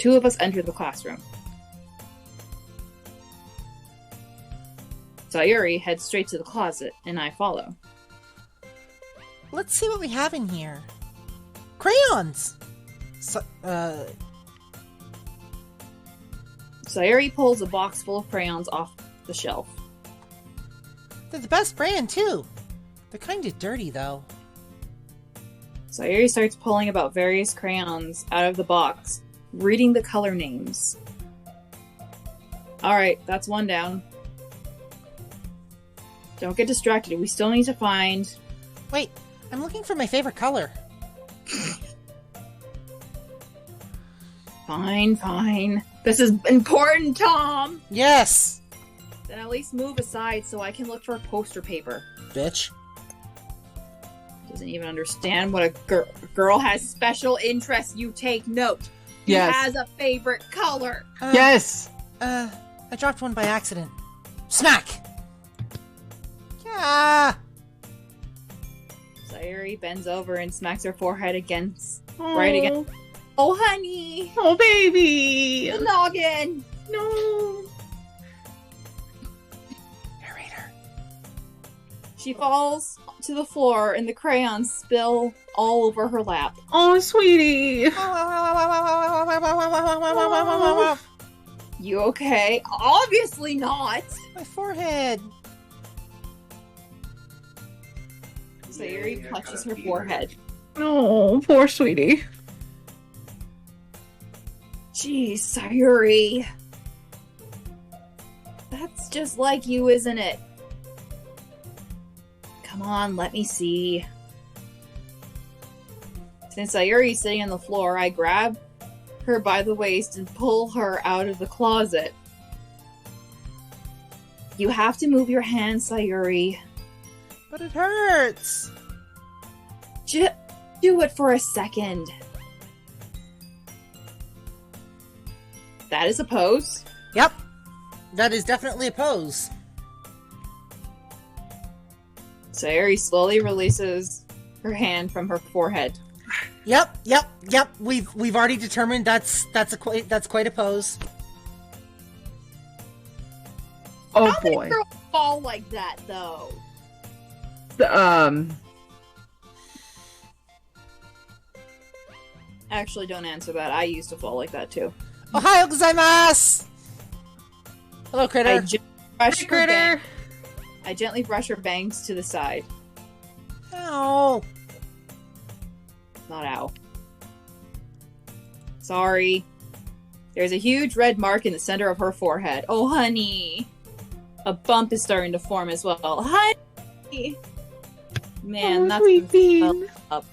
two of us enter the classroom. Sayuri heads straight to the closet, and I follow. Let's see what we have in here. Crayons! Sayuri pulls a box full of crayons off the shelf. They're the best brand, too. They're kind of dirty, though. Sayuri starts pulling about various crayons out of the box, reading the color names. Alright, that's one down. Don't get distracted. We still need to find... Wait, I'm looking for my favorite color. Fine, fine. This is important, Tom! Yes! Then at least move aside so I can look for poster paper. Bitch. Doesn't even understand what a girl has special interests. You take note. He Yes. has a favorite color. Yes! I dropped one by accident. Smack! Yeah! Sayuri bends over and smacks her forehead against... Oh. Right again. Oh, honey! Oh, baby! The noggin! No! Narrator. She falls to the floor and the crayons spill all over her lap. Oh, sweetie! You okay? Obviously not! My forehead. Sayuri clutches her forehead. Oh, poor sweetie. Jeez, Sayuri. That's just like you, isn't it? Come on, let me see. Since Sayuri's sitting on the floor, I grab her by the waist and pull her out of the closet. You have to move your hands, Sayuri. But it hurts. Just do it for a second. That is a pose. Yep. That is definitely a pose. Sayuri slowly releases her hand from her forehead. Yep. We've already determined that's quite a pose. Oh, How many boy. girls fall like that, though? Actually, don't answer that. I used to fall like that too. Ohayou gozaimasu! Hello, critter. I gently brush her bangs to the side. Ow. Not ow. Sorry. There's a huge red mark in the center of her forehead. Oh, honey. A bump is starting to form as well. Honey! Man, Oh, that's sweet gonna bean. swell up.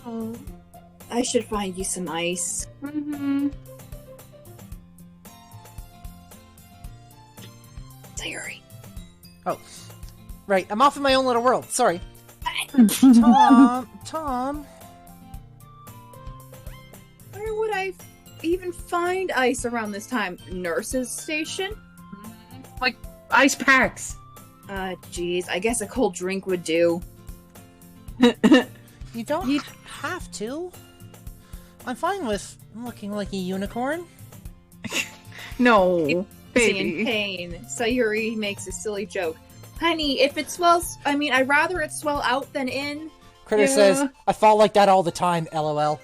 Oh. I should find you some ice. Mm-hmm. Sayuri. Oh. Right, I'm off in my own little world. Sorry. Tom. Where would I even find ice around this time? Nurse's station? Like, ice packs. Geez. I guess a cold drink would do. You don't have to. I'm fine with looking like a unicorn. No, In baby. pain. Sayuri makes a silly joke. Honey, if it swells... I mean, I'd rather it swell out than in. Critter Yeah. says, I fall like that all the time, LOL.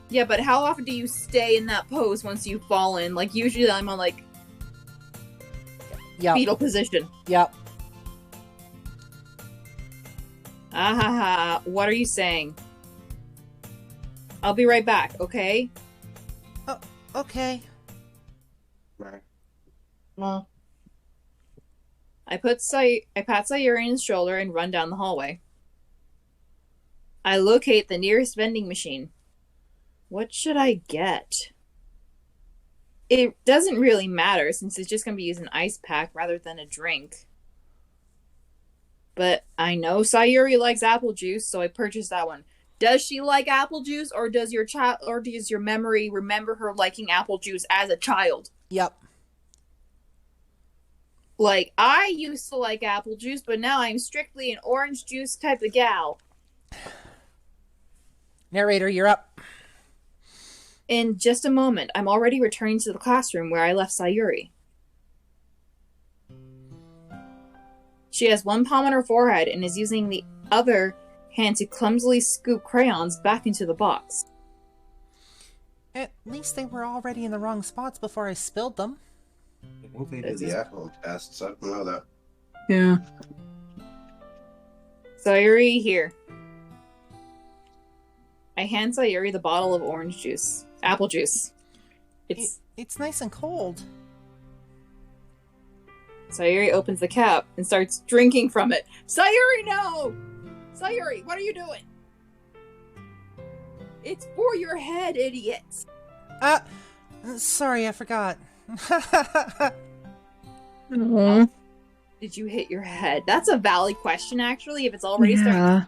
Yeah, but how often do you stay in that pose once you've fallen? Like, usually I'm on, like, Yep. fetal position. Yep. Ahaha, what are you saying? I'll be right back, okay? Okay. Well, I pat Sayuri on his shoulder and run down the hallway. I locate the nearest vending machine. What should I get? It doesn't really matter since it's just going to be using an ice pack rather than a drink. But I know Sayuri likes apple juice, so I purchased that one. Does she like apple juice, or does your memory remember her liking apple juice as a child? Yep. Like, I used to like apple juice, but now I'm strictly an orange juice type of gal. Narrator, you're up. In just a moment, I'm already returning to the classroom where I left Sayuri. She has one palm on her forehead and is using the other hand to clumsily scoop crayons back into the box. At least they were already in the wrong spots before I spilled them. I think they did the alcohol test, so I don't know that. Yeah. Sayuri, here. I hand Sayuri the bottle of orange juice. Apple juice. It's nice and cold. Sayuri opens the cap and starts drinking from it. Sayuri, no! Sayuri, what are you doing? It's for your head, idiot. Sorry, I forgot. Did you hit your head? That's a valid question, actually, if it's already starting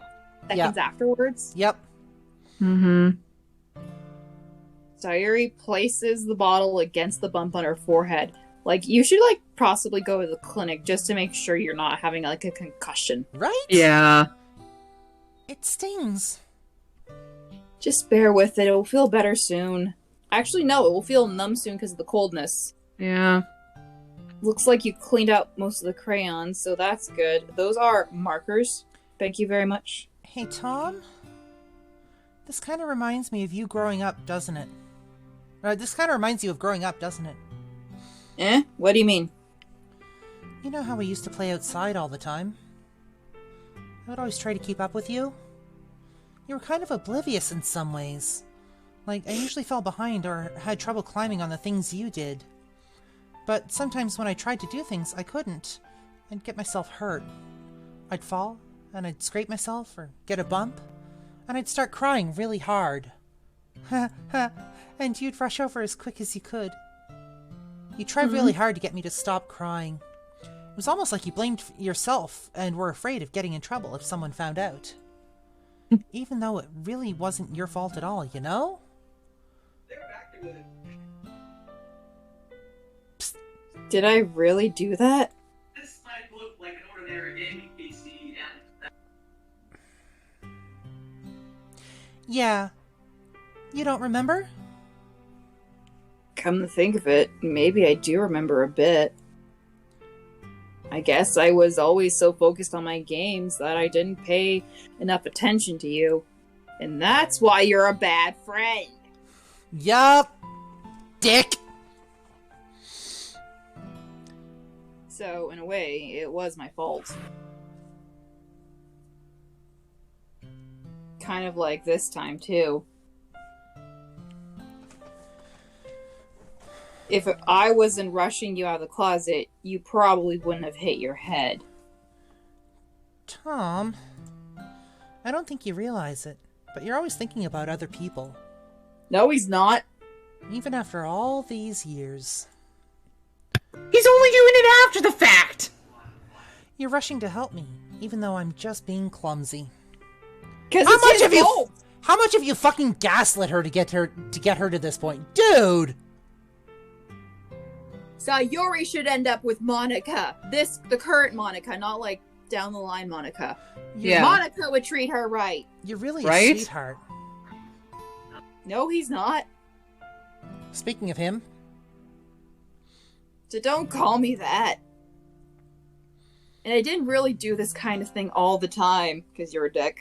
seconds afterwards. Yep. Mm-hmm. Sayuri places the bottle against the bump on her forehead. Like, you should, like, possibly go to the clinic just to make sure you're not having, like, a concussion. Right? Yeah. It stings. Just bear with it. It will feel better soon. Actually, no, it will feel numb soon because of the coldness. Yeah. Looks like you cleaned out most of the crayons, so that's good. Those are markers. Thank you very much. Hey, Tom? This kind of reminds me of you growing up, doesn't it? This kind of reminds you of growing up, doesn't it? What do you mean? You know how we used to play outside all the time? I would always try to keep up with you. You were kind of oblivious in some ways. Like, I usually fell behind or had trouble climbing on the things you did. But sometimes when I tried to do things, I couldn't. I'd get myself hurt. I'd fall, and I'd scrape myself or get a bump, and I'd start crying really hard. And you'd rush over as quick as you could. You tried really hard to get me to stop crying. It was almost like you blamed yourself and were afraid of getting in trouble if someone found out. Even though it really wasn't your fault at all, you know? Psst. Did I really do that? This might look like an ordinary gaming PC and... Yeah. You don't remember? Come to think of it, maybe I do remember a bit. I guess I was always so focused on my games that I didn't pay enough attention to you. And that's why you're a bad friend. Yup, dick. So, in a way, it was my fault. Kind of like this time, too. If I wasn't rushing you out of the closet, you probably wouldn't have hit your head. Tom, I don't think you realize it, but you're always thinking about other people. No, he's not. Even after all these years. He's only doing it after the fact! You're rushing to help me, even though I'm just being clumsy. Because How much have you fucking gaslit her to get her to this point? Dude! Sayuri should end up with Monica. The current Monica, not like down the line Monica. Yeah. Monica would treat her right. You're really Right? a sweetheart. No, he's not. Speaking of him, So don't call me that. And I didn't really do this kind of thing all the time, because you're a dick.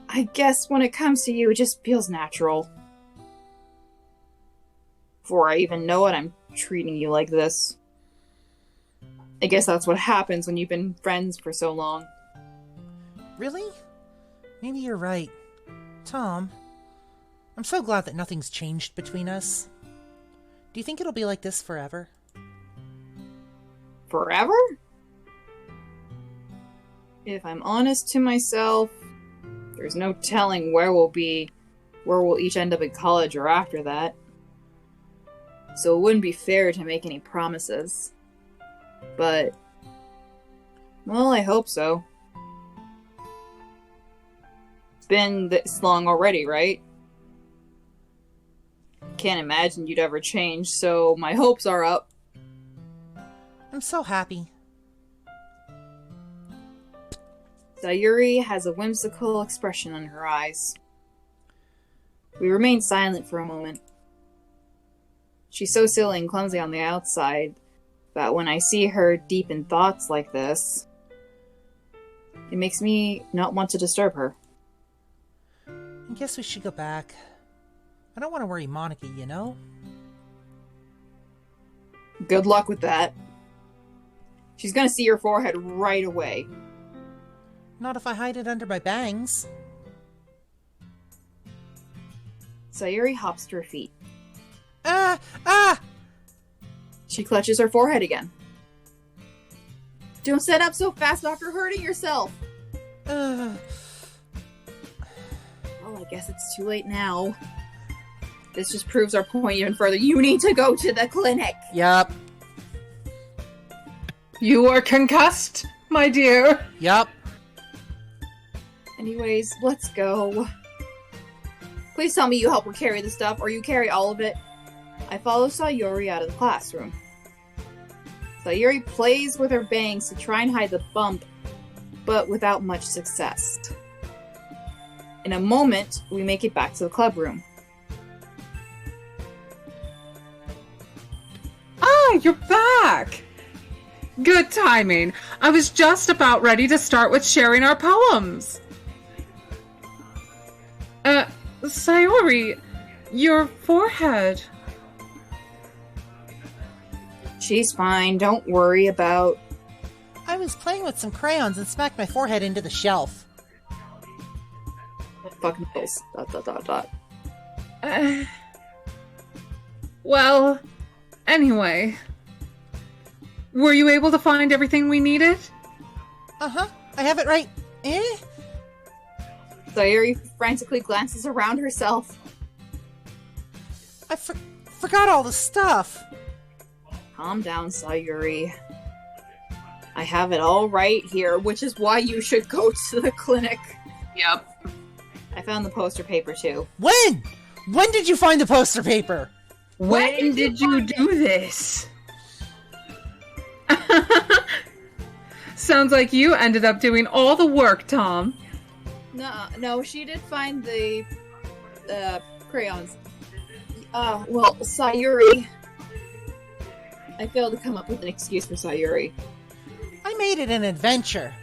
I guess when it comes to you, it just feels natural. Before I even know it, I'm treating you like this. I guess that's what happens when you've been friends for so long. really? Maybe you're right. Tom, I'm so glad that nothing's changed between us. Do you think it'll be like this forever? Forever? If I'm honest to myself, there's no telling where we'll each end up in college or after that. So it wouldn't be fair to make any promises. But, well, I hope so. It's been this long already, right? Can't imagine you'd ever change, so my hopes are up. I'm so happy. Sayuri has a whimsical expression in her eyes. We remain silent for a moment. She's so silly and clumsy on the outside that when I see her deep in thoughts like this, it makes me not want to disturb her. I guess we should go back. I don't want to worry Monica, you know? Good luck with that. She's gonna see your forehead right away. Not if I hide it under my bangs. Sayuri hops to her feet. Ah! Ah! She clutches her forehead again. Don't set up so fast after hurting yourself. Well, I guess it's too late now. This just proves our point even further. You need to go to the clinic. Yup. You are concussed, my dear. Yup. Anyways, let's go. Please tell me you help her carry the stuff, or you carry all of it. I follow Sayuri out of the classroom. Sayuri plays with her bangs to try and hide the bump, but without much success. In a moment, we make it back to the club room. Ah, you're back! Good timing. I was just about ready to start with sharing our poems. Sayuri, your forehead. She's fine, don't worry about... I was playing with some crayons and smacked my forehead into the shelf. Fucking pills. ... Well, anyway. Were you able to find everything we needed? Uh-huh. I have it right. Eh? Sayuri frantically glances around herself. I forgot all the stuff. Calm down, Sayuri. I have it all right here, which is why you should go to the clinic. Yep. I found the poster paper, too. When? When did you find the poster paper? When did you do this? Sounds like you ended up doing all the work, Tom. No, she did find the crayons. Well, Sayuri. I failed to come up with an excuse for Sayuri. I made it an adventure.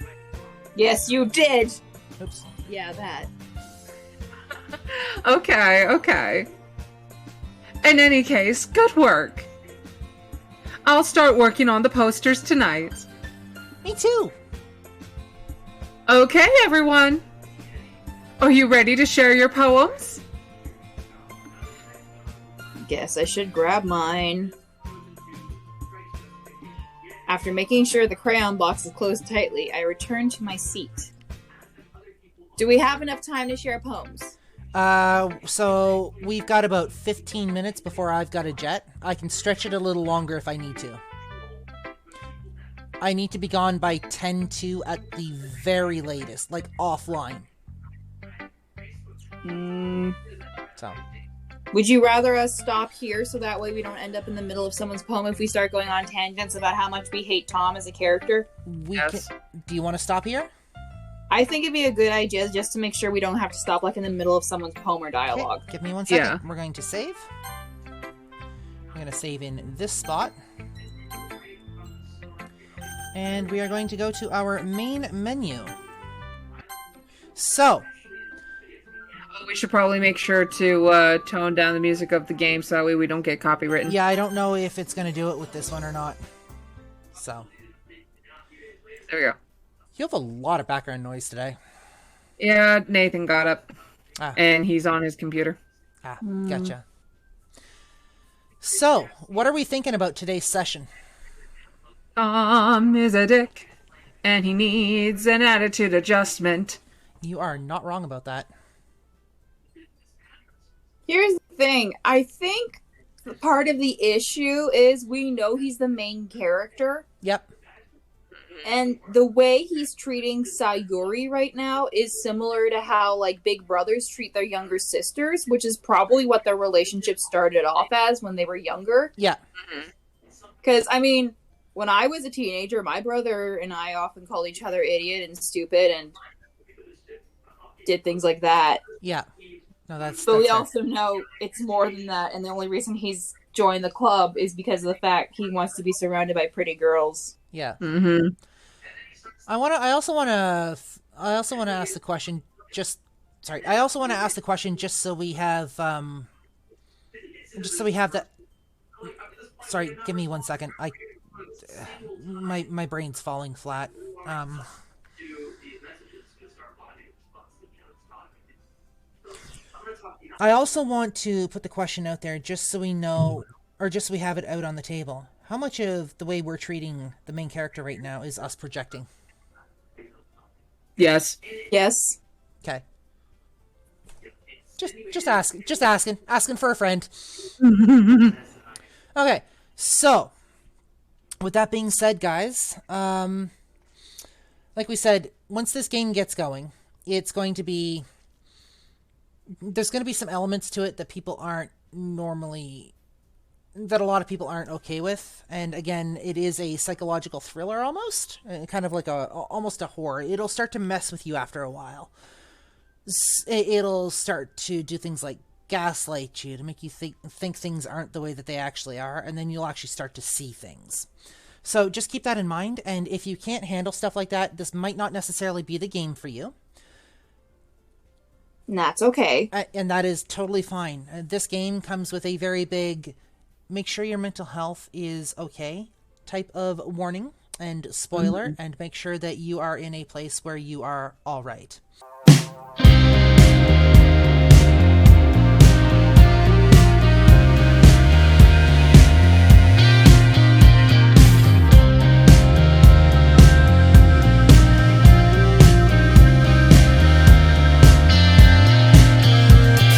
Yes, you did! Oops. Yeah, that. Okay. In any case, good work. I'll start working on the posters tonight. Me too. Okay, everyone. Are you ready to share your poems? Guess I should grab mine. After making sure the crayon box is closed tightly, I return to my seat. Do we have enough time to share poems? So we've got about 15 minutes before I've got a jet. I can stretch it a little longer if I need to. I need to be gone by 10-2 at the very latest, like offline. So. Would you rather us stop here so that way we don't end up in the middle of someone's poem if we start going on tangents about how much we hate Tom as a character? Yes. Do you want to stop here? I think it'd be a good idea just to make sure we don't have to stop like in the middle of someone's poem or dialogue. Okay, give me 1 second. Yeah. We're going to save. We're going to save in this spot. And we are going to go to our main menu. So, We should probably make sure to tone down the music of the game so that way we don't get copywritten. yeah, I don't know if it's going to do it with this one or not. So, There we go. you have a lot of background noise today. Yeah, Nathan got up. Ah. And he's on his computer. Gotcha. So, what are we thinking about today's session? Tom is a dick, and he needs an attitude adjustment. You are not wrong about that. Here's the thing. I think part of the issue is we know he's the main character. Yep. And the way he's treating Sayuri right now is similar to how, like, big brothers treat their younger sisters, which is probably what their relationship started off as when they were younger. Yeah. Because, I mean, when I was a teenager, my brother and I often called each other idiot and stupid and did things like that. Yeah. No, that's But we fair. also know it's more than that, and the only reason he's joined the club is because of the fact he wants to be surrounded by pretty girls. Yeah. Mm-hmm. I also want to ask the question. I also want to ask the question just so we have that. Sorry, give me 1 second. My brain's falling flat. I also want to put the question out there just so we know, or just so we have it out on the table. How much of the way we're treating the main character right now is us projecting? Yes. Yes. Okay. Just asking for a friend. Okay, so with that being said, guys, like we said, once this game gets going, there's going to be some elements to it that a lot of people aren't okay with. And again, it is a psychological thriller almost, kind of like almost a horror. It'll start to mess with you after a while. It'll start to do things like gaslight you to make you think things aren't the way that they actually are, and then you'll actually start to see things. So just keep that in mind, and if you can't handle stuff like that, this might not necessarily be the game for you. And that's okay. And that is totally fine. This game comes with a very big make sure your mental health is okay type of warning and spoiler, and make sure that you are in a place where you are all right.